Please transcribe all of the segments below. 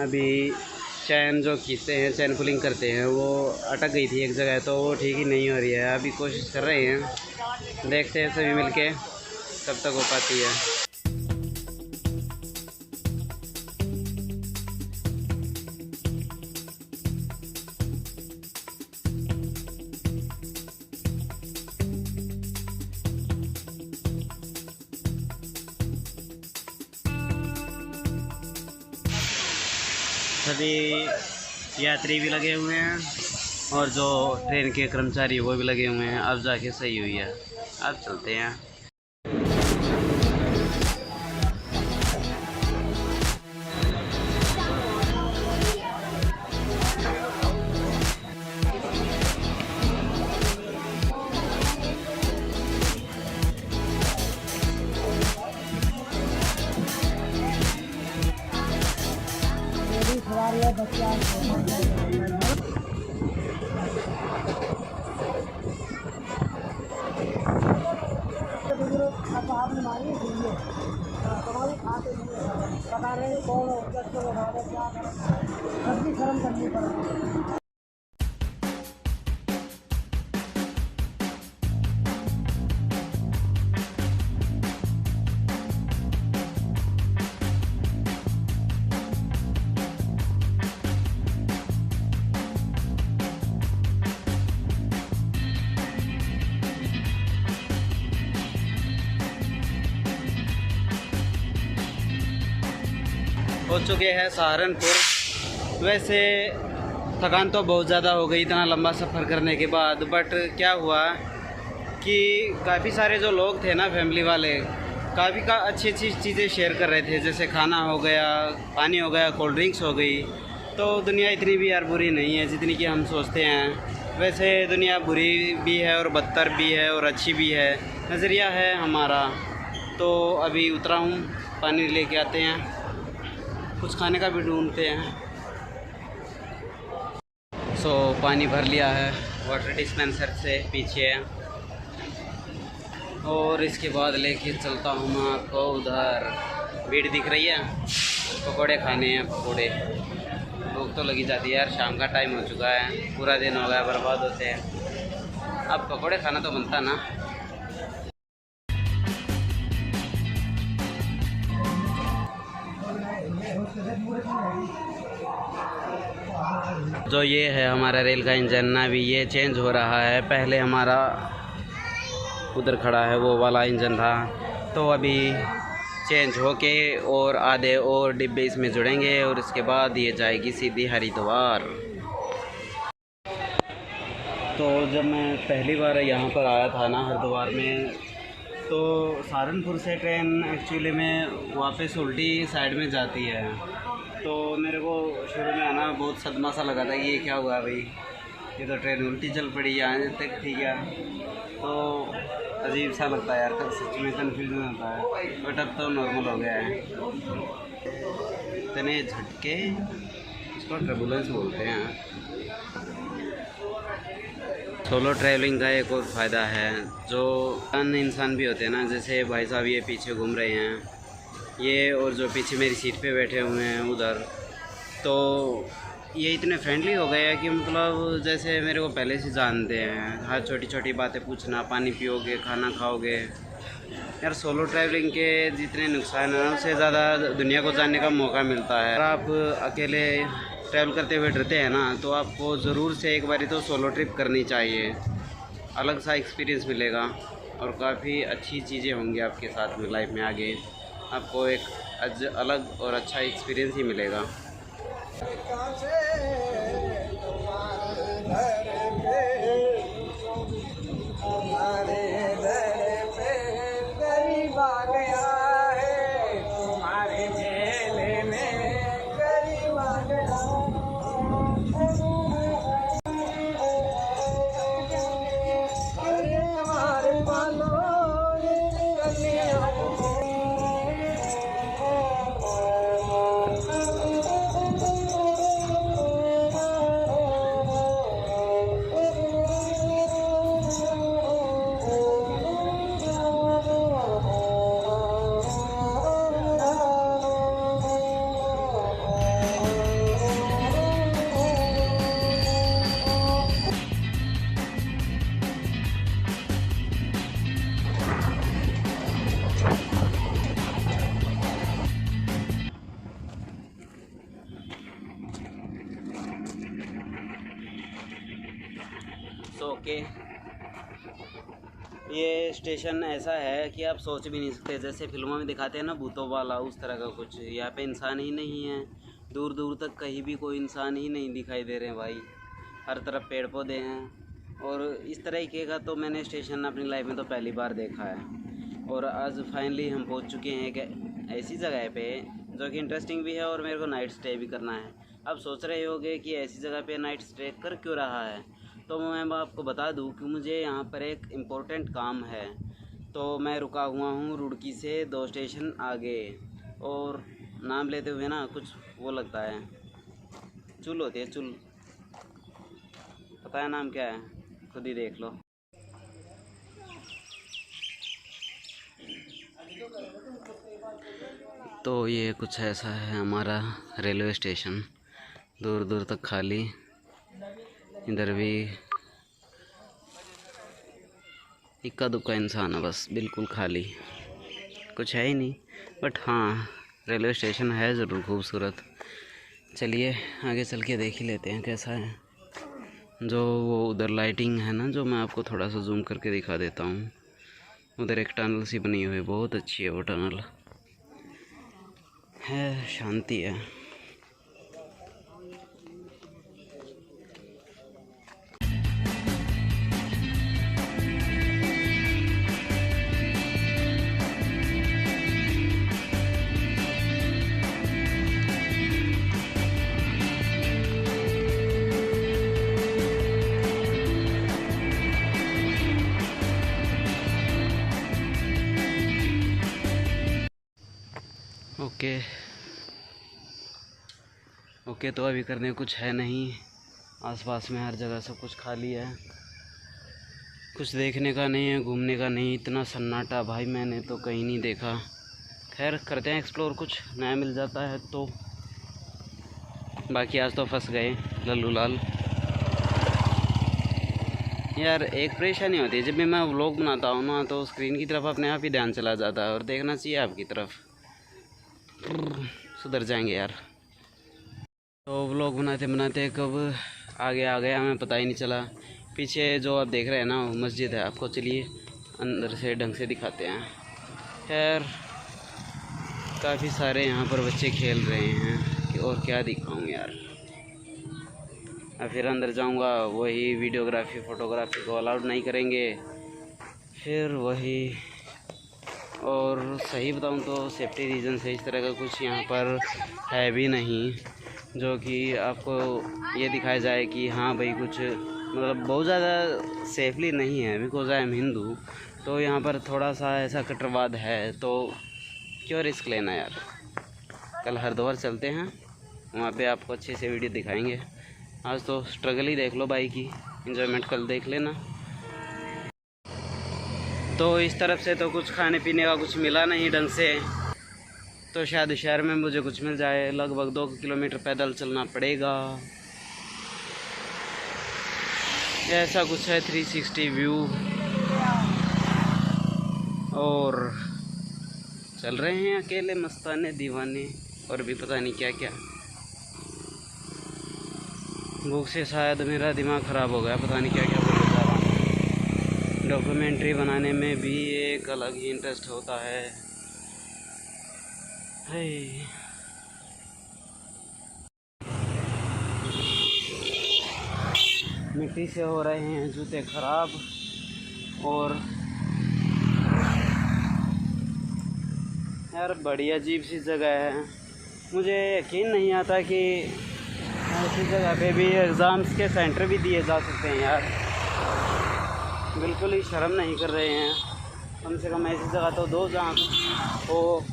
अभी चैन जो खींचते हैं, चैन पुलिंग करते हैं, वो अटक गई थी एक जगह, तो वो ठीक ही नहीं हो रही है। अभी कोशिश कर रहे हैं, देखते हैं सभी मिलके कब तक हो पाती है। सभी यात्री भी लगे हुए हैं और जो ट्रेन के कर्मचारी वो भी लगे हुए हैं। अब जाके सही हुई है, अब चलते हैं। बता रहे कौन शर्म करनी पड़ेगी। हो चुके हैं सहारनपुर। वैसे थकान तो बहुत ज़्यादा हो गई इतना लंबा सफ़र करने के बाद, बट क्या हुआ कि काफ़ी सारे जो लोग थे ना, फैमिली वाले, काफ़ी अच्छी अच्छी चीज़ें शेयर कर रहे थे। जैसे खाना हो गया, पानी हो गया, कोल्ड ड्रिंक्स हो गई। तो दुनिया इतनी भी यार बुरी नहीं है जितनी कि हम सोचते हैं। वैसे दुनिया बुरी भी है और बदतर भी है और अच्छी भी है, नज़रिया है हमारा। तो अभी उतरा हूँ, पानी लेके आते हैं, कुछ खाने का भी ढूंढते हैं। पानी भर लिया है वाटर डिस्पेंसर से पीछे, और इसके बाद लेके चलता हूँ मैं आपको उधर। भीड़ दिख रही है, पकोड़े खाने हैं। पकोड़े भूख तो लगी जाती है यार, शाम का टाइम हो चुका है, पूरा दिन हो गया बर्बाद होते हैं। अब पकोड़े खाना तो बनता ना। जो ये है हमारा रेल का इंजन ना, अभी ये चेंज हो रहा है। पहले हमारा उधर खड़ा है वो वाला इंजन था, तो अभी चेंज होके और आधे और डिब्बे इसमें जुड़ेंगे और इसके बाद ये जाएगी सीधी हरिद्वार। तो जब मैं पहली बार यहाँ पर आया था ना हरिद्वार में, तो सहारनपुर से ट्रेन एक्चुअली में वापस उल्टी साइड में जाती है। तो मेरे को शुरू में आना बहुत सदमा सा लगा था कि ये क्या हुआ भाई, ये तो ट्रेन उल्टी चल पड़ी, यहाँ तक थी क्या। तो अजीब सा लगता है यार, तब सच में कन्फ्यूजन होता है, बट अब तो नॉर्मल हो गया है। इतने झटके, इसको ट्रबुलेंस बोलते हैं। सोलो ट्रैवलिंग का एक और फ़ायदा है, जो अन्य इंसान भी होते हैं ना, जैसे भाई साहब ये पीछे घूम रहे हैं, ये और जो पीछे मेरी सीट पे बैठे हुए हैं उधर, तो ये इतने फ्रेंडली हो गए हैं कि मतलब जैसे मेरे को पहले से जानते हैं। हर छोटी छोटी बातें पूछना, पानी पियोगे, खाना खाओगे। यार सोलो ट्रैवलिंग के जितने नुकसान हैं उससे ज़्यादा दुनिया को जानने का मौका मिलता है। अगर आप अकेले ट्रैवल करते हुए डरते हैं ना, तो आपको ज़रूर से एक बारी तो सोलो ट्रिप करनी चाहिए। अलग सा एक्सपीरियंस मिलेगा और काफ़ी अच्छी चीज़ें होंगी आपके साथ में लाइफ में। आगे आपको एक अलग और अच्छा एक्सपीरियंस ही मिलेगा। ओके। ये स्टेशन ऐसा है कि आप सोच भी नहीं सकते, जैसे फिल्मों में दिखाते हैं ना भूतों वाला, उस तरह का कुछ। यहाँ पे इंसान ही नहीं है, दूर दूर तक कहीं भी कोई इंसान ही नहीं दिखाई दे रहे हैं भाई। हर तरफ पेड़ पौधे हैं, और इस तरीके का तो मैंने स्टेशन अपनी लाइफ में तो पहली बार देखा है। और आज फाइनली हम पहुँच चुके हैं एक ऐसी जगह पे जो कि इंटरेस्टिंग भी है, और मेरे को नाइट स्टे भी करना है। अब सोच रहे होगे कि ऐसी जगह पे नाइट स्टे कर क्यों रहा है, तो मैं आपको बता दूं कि मुझे यहाँ पर एक इम्पोर्टेंट काम है। तो मैं रुका हुआ हूँ रुड़की से 2 स्टेशन आगे, और नाम लेते हुए ना कुछ वो लगता है, चुल होती है चुल, पता है नाम क्या है, खुद ही देख लो। तो ये कुछ ऐसा है हमारा रेलवे स्टेशन, दूर दूर तक खाली। इधर भी इक्का दुक्का इंसान है, बस बिल्कुल खाली, कुछ है ही नहीं। बट हाँ, रेलवे स्टेशन है ज़रूर खूबसूरत। चलिए आगे चल के देख ही लेते हैं कैसा है। जो वो उधर लाइटिंग है ना, जो मैं आपको थोड़ा सा जूम करके दिखा देता हूँ। उधर एक टनल सी बनी हुई है, बहुत अच्छी है वो टनल, है शांति है। ओके, तो अभी करने कुछ है नहीं। आसपास में हर जगह सब कुछ खाली है, कुछ देखने का नहीं है, घूमने का नहीं। इतना सन्नाटा भाई मैंने तो कहीं नहीं देखा। खैर करते हैं एक्सप्लोर, कुछ नया मिल जाता है तो। बाकी आज तो फंस गए लल्लू लाल। यार एक परेशानी होती है, जब भी मैं व्लॉग बनाता हूँ ना, तो स्क्रीन की तरफ अपने आप ही ध्यान चला जाता है, और देखना चाहिए आपकी तरफ। सुधर जाएंगे यार। तो व्लॉग बनाते बनाते कब आगे आ गया हमें पता ही नहीं चला। पीछे जो आप देख रहे हैं ना, मस्जिद है। आपको चलिए अंदर से ढंग से दिखाते हैं। खैर काफ़ी सारे यहाँ पर बच्चे खेल रहे हैं, कि और क्या दिखाऊँ यार। अब फिर अंदर जाऊँगा, वही वीडियोग्राफी फ़ोटोग्राफी को अलाउड नहीं करेंगे, फिर वही। और सही बताऊँ तो सेफ्टी रीज़न से इस तरह का कुछ यहाँ पर है भी नहीं, जो कि आपको ये दिखाया जाए कि हाँ भाई कुछ मतलब बहुत ज़्यादा सेफली नहीं है। बिकॉज आई एम हिंदू, तो यहाँ पर थोड़ा सा ऐसा कट्टरवाद है, तो क्यों रिस्क लेना यार। कल हरिद्वार चलते हैं, वहाँ पे आपको अच्छे से वीडियो दिखाएंगे। आज तो स्ट्रगल ही देख लो भाई की, एंजॉयमेंट कल देख लेना। तो इस तरफ से तो कुछ खाने पीने का कुछ मिला नहीं ढंग से, तो शायद शहर में मुझे कुछ मिल जाए। लगभग 2 किलोमीटर पैदल चलना पड़ेगा। ऐसा कुछ है 360 व्यू, और चल रहे हैं अकेले मस्ताने दीवाने, और भी पता नहीं क्या क्या। भूख से शायद मेरा दिमाग ख़राब हो गया, पता नहीं क्या क्या बोलने जा रहा हूँ। डॉक्यूमेंट्री बनाने में भी एक अलग ही इंटरेस्ट होता है। मिट्टी से हो रहे हैं जूते ख़राब, और यार बड़ी अजीब सी जगह है। मुझे यकीन नहीं आता कि ऐसी जगह पे भी एग्ज़ाम्स के सेंटर भी दिए जा सकते हैं यार। बिल्कुल ही शर्म नहीं कर रहे हैं। कम से कम ऐसी जगह तो दो जहाँ हो।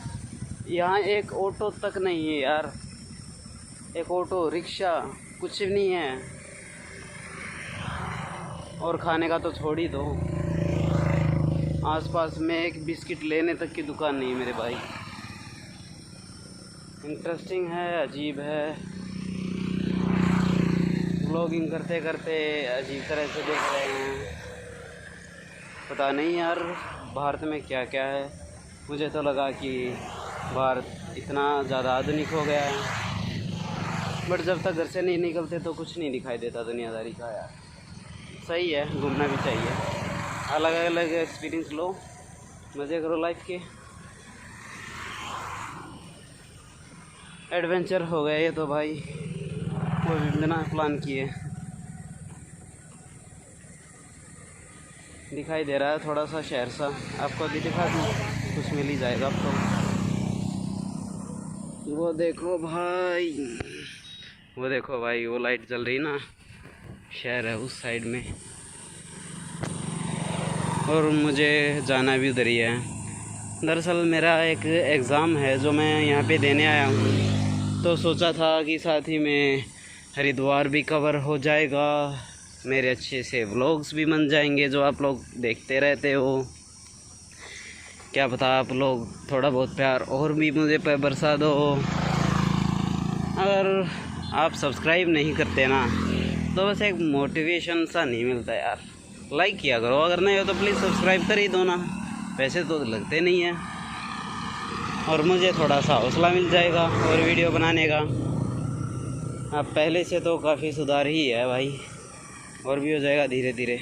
यहाँ एक ऑटो तक नहीं है यार, एक ऑटो रिक्शा कुछ भी नहीं है, और खाने का तो छोड़ ही दो। आसपास में एक बिस्किट लेने तक की दुकान नहीं मेरे भाई। इंटरेस्टिंग है, अजीब है। व्लॉगिंग करते करते अजीब तरह से देख रहे हैं। पता नहीं यार भारत में क्या क्या है। मुझे तो लगा कि भारत इतना ज़्यादा आधुनिक हो गया है, बट जब तक घर से नहीं निकलते तो कुछ नहीं दिखाई देता दुनियादारी का यार। सही है, घूमना भी चाहिए, अलग अलग एक्सपीरियंस लो, मज़े करो लाइफ के। एडवेंचर हो गया ये तो भाई, वो भी बिना प्लान किए। दिखाई दे रहा है थोड़ा सा शहर सा, आपको भी दिखा दूँ, कुछ मिल ही जाएगा आपको। वो देखो भाई, वो देखो भाई, वो लाइट जल रही ना, शहर है उस साइड में, और मुझे जाना भी उधर ही है। दरअसल मेरा एक एग्ज़ाम है जो मैं यहाँ पे देने आया हूँ, तो सोचा था कि साथ ही में हरिद्वार भी कवर हो जाएगा, मेरे अच्छे से व्लॉग्स भी बन जाएंगे जो आप लोग देखते रहते हो। क्या पता आप लोग थोड़ा बहुत प्यार और भी मुझे पे बरसा दो। अगर आप सब्सक्राइब नहीं करते ना तो बस एक मोटिवेशन सा नहीं मिलता यार। लाइक किया करो, अगर नहीं हो तो प्लीज़ सब्सक्राइब कर ही दो ना, पैसे तो लगते नहीं हैं, और मुझे थोड़ा सा हौसला मिल जाएगा और वीडियो बनाने का। अब पहले से तो काफ़ी सुधार ही है भाई, और भी हो जाएगा धीरे धीरे।